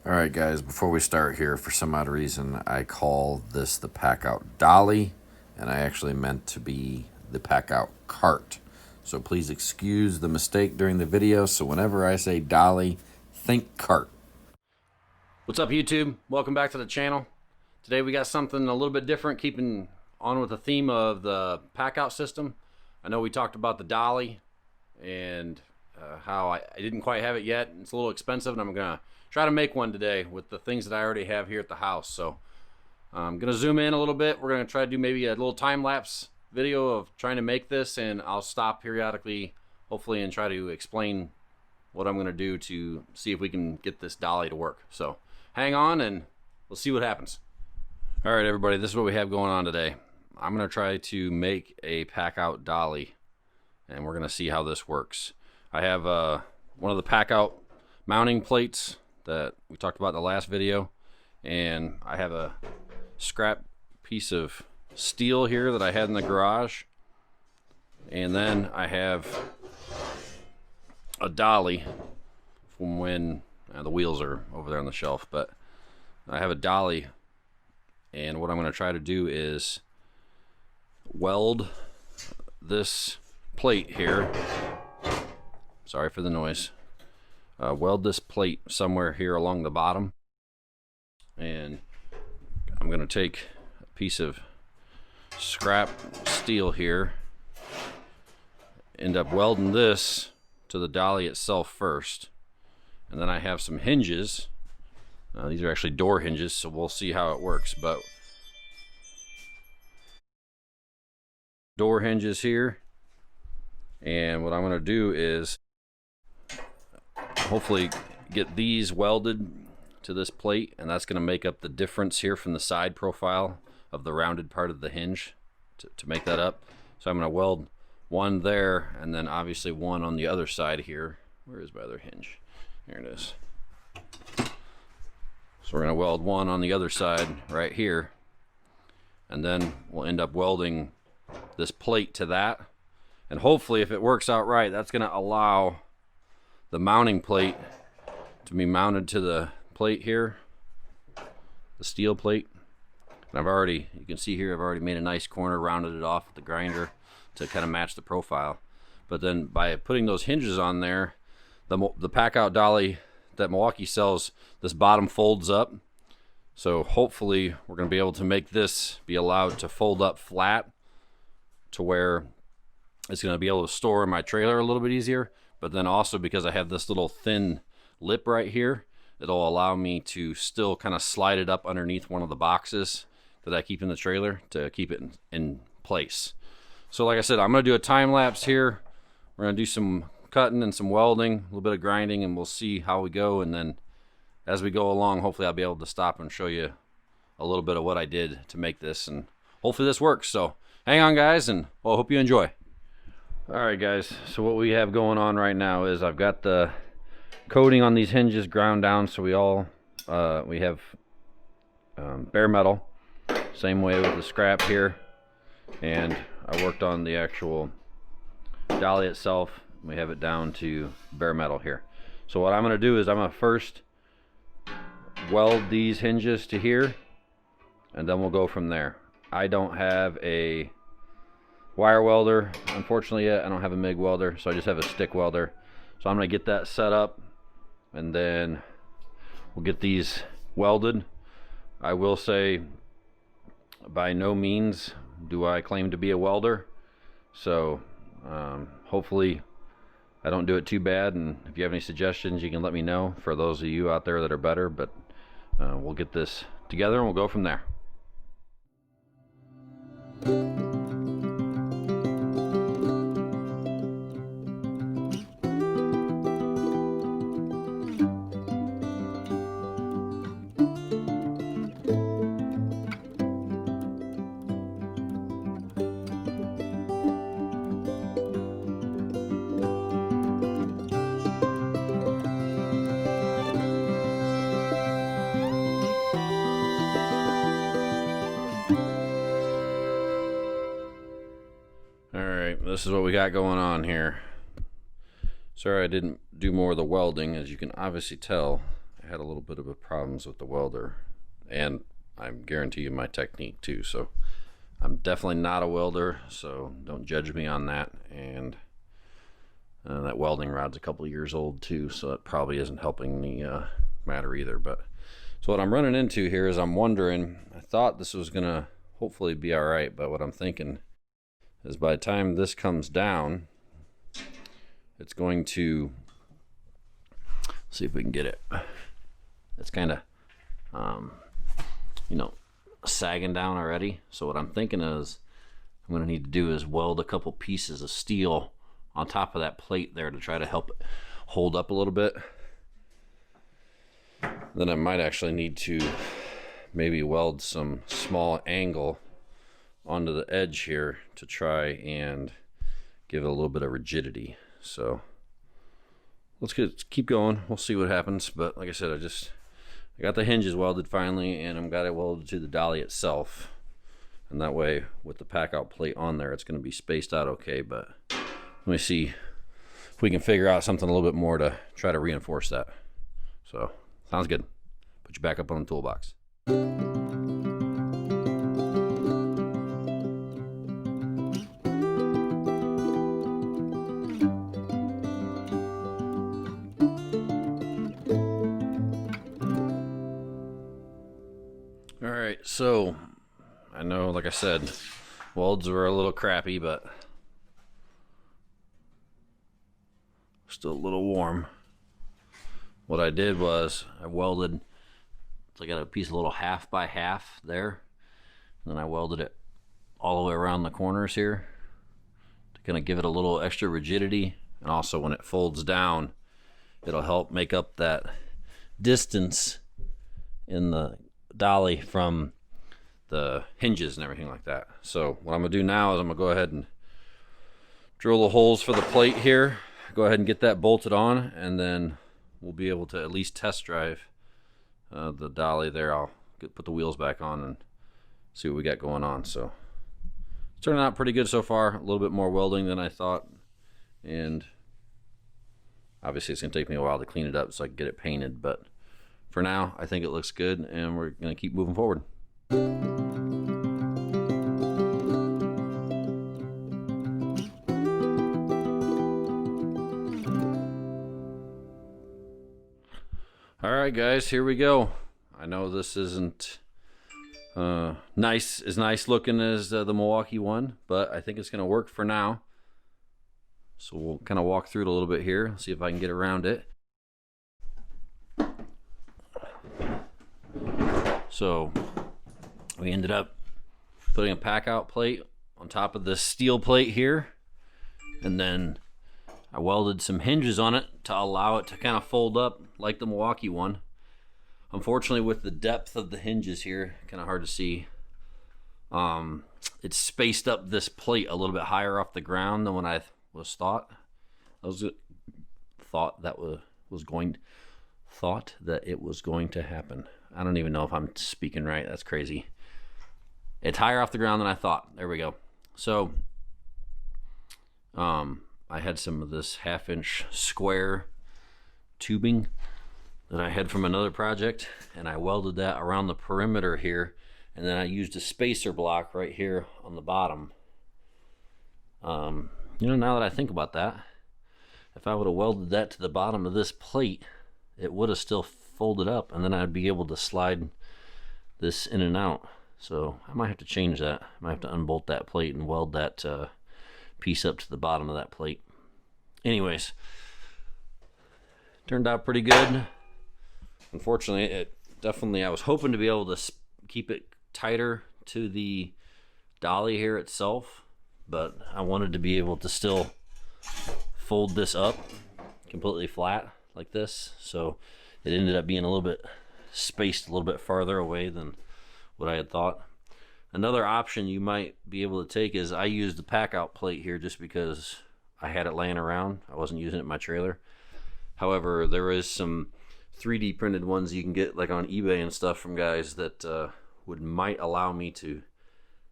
Alright guys, before we start here, for some odd reason I call this the Packout Dolly, and I actually meant to be the Packout Cart. So please excuse the mistake during the video, so whenever I say Dolly, think cart. What's up YouTube? Welcome back to the channel. Today we got something a little bit different, keeping on with the theme of the Packout system. I know we talked about the Dolly and how I didn't quite have it yet. It's a little expensive, and I'm gonna try to make one today with the things that I already have here at the house. So I'm gonna zoom in a little bit. We're gonna try to do maybe a little time-lapse video of trying to make this, and I'll stop periodically, hopefully, and try to explain what I'm gonna do to see if we can get this Dolly to work. So hang on and we'll see what happens. All right, everybody, this is what we have going on today. I'm gonna try to make a Packout Dolly, and we're gonna see how this works. I have one of the Packout mounting plates that we talked about in the last video, and I have a scrap piece of steel here that I had in the garage, and then I have a Dolly from when the wheels are over there on the shelf, but I have a Dolly, and what I'm going to try to do is weld this plate here. Sorry for the noise. Weld this plate somewhere here along the bottom, and I'm going to take a piece of scrap steel here, end up welding this to the Dolly itself first, and then I have some hinges. These are actually door hinges, so we'll see how it works. But door hinges here, and what I'm going to do is hopefully get these welded to this plate, and that's going to make up the difference here from the side profile of the rounded part of the hinge to make that up. So I'm going to weld one there, and then obviously one on the other side here. Where is my other hinge? Here it is. So we're going to weld one on the other side right here, and then we'll end up welding this plate to that, and hopefully, if it works out right, that's going to allow the mounting plate to be mounted to the plate here, the steel plate. And you can see here, I've already made a nice corner, rounded it off with the grinder to kind of match the profile. But then by putting those hinges on there, the Packout Dolly that Milwaukee sells, this bottom folds up. So hopefully we're going to be able to make this be allowed to fold up flat to where it's going to be able to store in my trailer a little bit easier. But then also, because I have this little thin lip right here, it'll allow me to still kind of slide it up underneath one of the boxes that I keep in the trailer to keep it in place. So like I said, I'm going to do a time lapse here. We're going to do some cutting and some welding, a little bit of grinding, and we'll see how we go. And then as we go along, hopefully I'll be able to stop and show you a little bit of what I did to make this, and hopefully this works. So hang on, guys, and I hope you enjoy. Alright guys, so what we have going on right now is I've got the coating on these hinges ground down, so we have bare metal, same way with the scrap here, and I worked on the actual Dolly itself. We have it down to bare metal here. So what I'm going to do is I'm going to first weld these hinges to here, and then we'll go from there. I don't have a wire welder, unfortunately, yet. I don't have a MIG welder, so I just have a stick welder. So I'm going to get that set up, and then we'll get these welded. I will say, by no means do I claim to be a welder, so hopefully I don't do it too bad, and if you have any suggestions, you can let me know for those of you out there that are better. But we'll get this together and we'll go from there. This is what we got going on here. Sorry I didn't do more of the welding. As you can obviously tell, I had a little bit of a problems with the welder, and I guarantee you my technique too. So I'm definitely not a welder, so don't judge me on that. And that welding rod's a couple years old too, so it probably isn't helping the matter either. But so what I'm running into here is I'm wondering, I thought this was gonna hopefully be all right, but what I'm thinking is by the time this comes down, it's going to, see if we can get it. It's kind of, you know, sagging down already. So what I'm thinking is I'm going to need to do is weld a couple pieces of steel on top of that plate there to try to help it hold up a little bit. Then I might actually need to maybe weld some small angle onto the edge here to try and give it a little bit of rigidity. So let's keep going. We'll see what happens. But like I said, I got the hinges welded finally, and I'm got it welded to the dolly itself. And that way, with the Packout plate on there, it's going to be spaced out okay. But let me see if we can figure out something a little bit more to try to reinforce that. So sounds good. Put you back up on the toolbox. Alright, so I know, like I said, welds were a little crappy, but still a little warm. What I did was I welded, so I got a piece of little 1/2 by 1/2 there, and then I welded it all the way around the corners here to kind of give it a little extra rigidity, and also when it folds down, it'll help make up that distance in the dolly from the hinges and everything like that. So what I'm gonna do now is I'm gonna go ahead and drill the holes for the plate here, go ahead and get that bolted on, and then we'll be able to at least test drive the dolly there. I'll put the wheels back on and see what we got going on. So it's turning out pretty good so far. A little bit more welding than I thought, and obviously it's gonna take me a while to clean it up so I can get it painted, but for now I think it looks good, and we're gonna keep moving forward. All right, guys, here we go. I know this isn't nice looking as the Milwaukee one, but I think it's gonna work for now. So we'll kind of walk through it a little bit here, see if I can get around it. So we ended up putting a Packout plate on top of this steel plate here, and then I welded some hinges on it to allow it to kind of fold up like the Milwaukee one. Unfortunately, with the depth of the hinges here, kind of hard to see, it's spaced up this plate a little bit higher off the ground than what I was thought. Thought that it was going to happen. I don't even know if I'm speaking right. That's crazy. It's higher off the ground than I thought. There we go. So I had some of this 1/2-inch square tubing that I had from another project, and I welded that around the perimeter here, and then I used a spacer block right here on the bottom. You know, now that I think about that, if I would have welded that to the bottom of this plate, it would have still folded up, and then I'd be able to slide this in and out. So I might have to change that. I might have to unbolt that plate and weld that piece up to the bottom of that plate. Anyways, turned out pretty good. Unfortunately, I was hoping to be able to keep it tighter to the dolly here itself, but I wanted to be able to still fold this up completely flat like this, so it ended up being a little bit spaced a little bit farther away than what I had thought. Another option you might be able to take is I used the Packout plate here just because I had it laying around. I wasn't using it in my trailer. However, there is some 3D printed ones you can get like on eBay and stuff from guys that might allow me to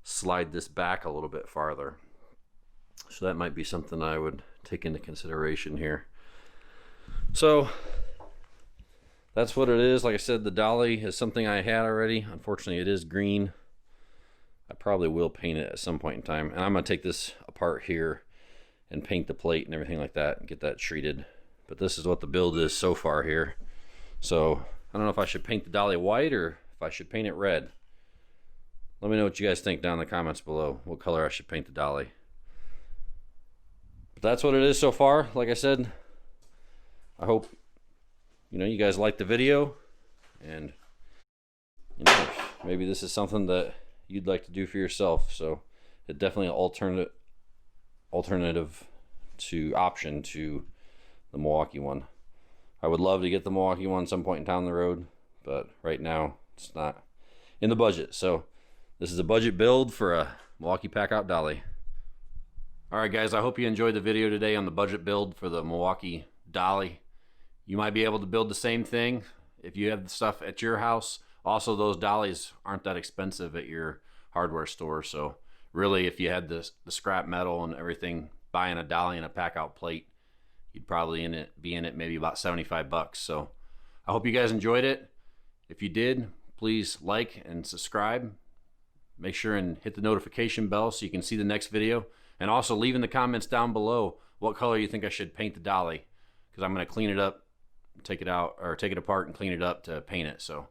slide this back a little bit farther. So that might be something I would take into consideration here. So that's what it is. Like I said, the dolly is something I had already. Unfortunately, it is green. I probably will paint it at some point in time. And I'm going to take this apart here and paint the plate and everything like that and get that treated. But this is what the build is so far here. So I don't know if I should paint the dolly white or if I should paint it red. Let me know what you guys think down in the comments below, what color I should paint the dolly. But that's what it is so far. Like I said, I hope you guys like the video, and maybe this is something that you'd like to do for yourself. So it's definitely an alternative option to the Milwaukee one. I would love to get the Milwaukee one some point in down the road, but right now it's not in the budget. So this is a budget build for a Milwaukee Packout dolly. Alright guys, I hope you enjoyed the video today on the budget build for the Milwaukee dolly. You might be able to build the same thing if you have the stuff at your house. Also, those dollies aren't that expensive at your hardware store. So really, if you had the scrap metal and everything, buying a dolly and a Packout plate, you'd probably be in it maybe about 75 bucks. So I hope you guys enjoyed it. If you did, please like and subscribe. Make sure and hit the notification bell so you can see the next video. And also leave in the comments down below what color you think I should paint the dolly, because I'm going to clean it up, take it apart and clean it up to paint it. So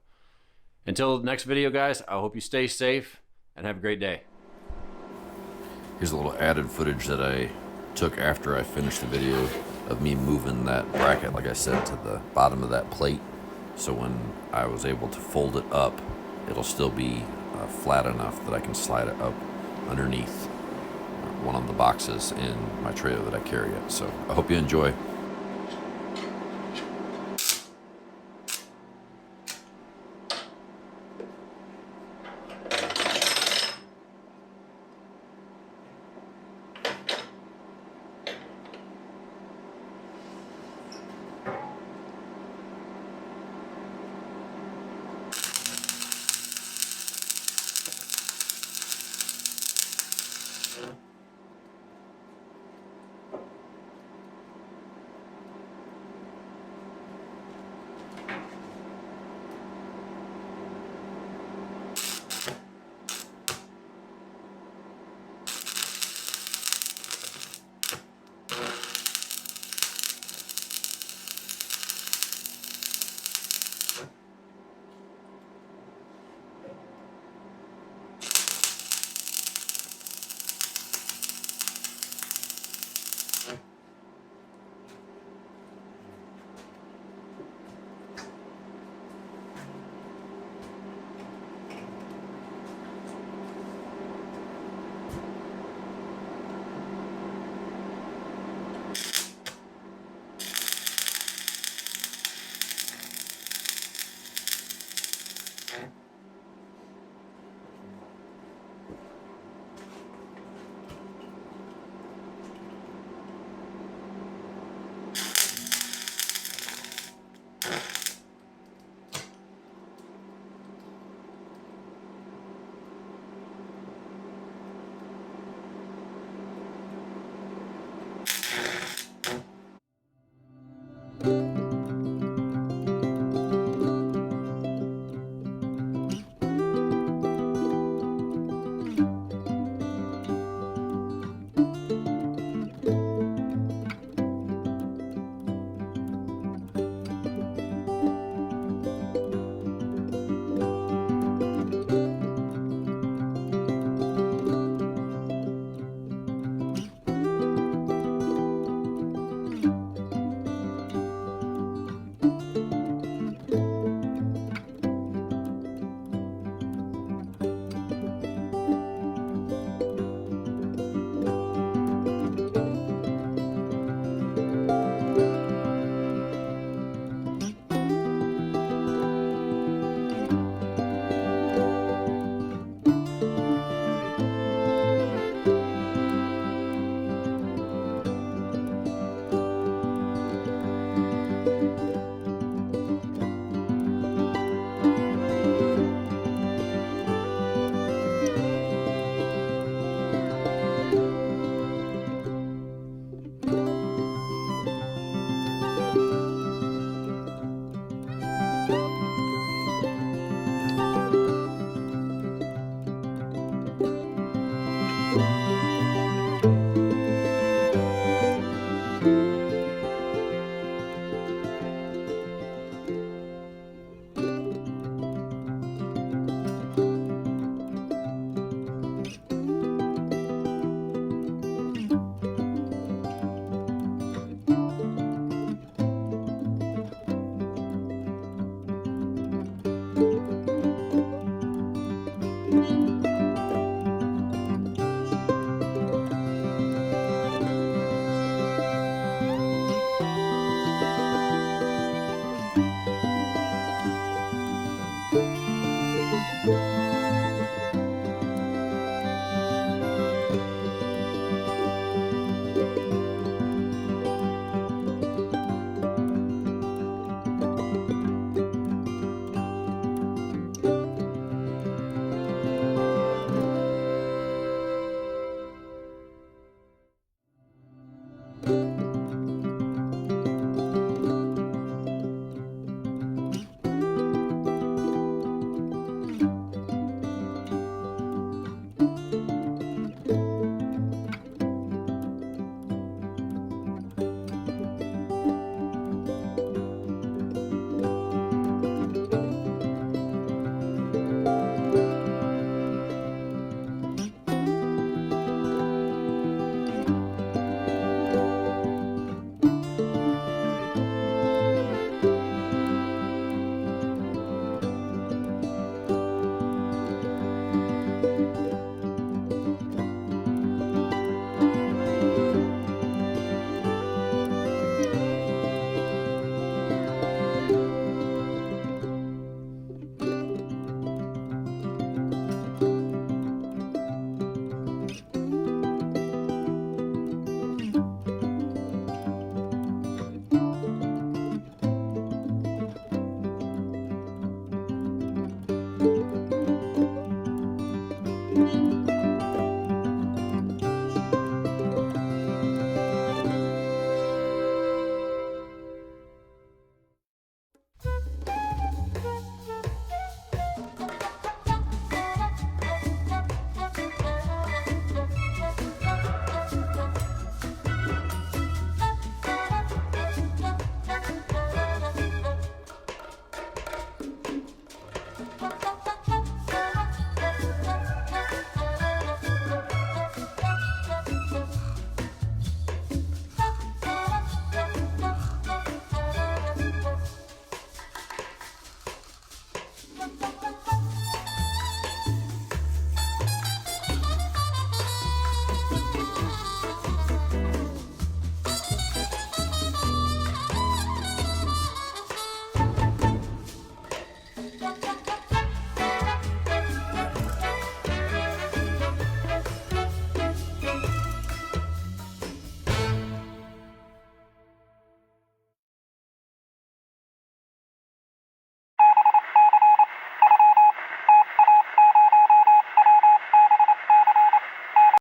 until the next video guys, I hope you stay safe and have a great day. Here's a little added footage that I took after I finished the video of me moving that bracket, like I said, to the bottom of that plate. So when I was able to fold it up, it'll still be flat enough that I can slide it up underneath one of the boxes in my trailer that I carry it. So I hope you enjoy.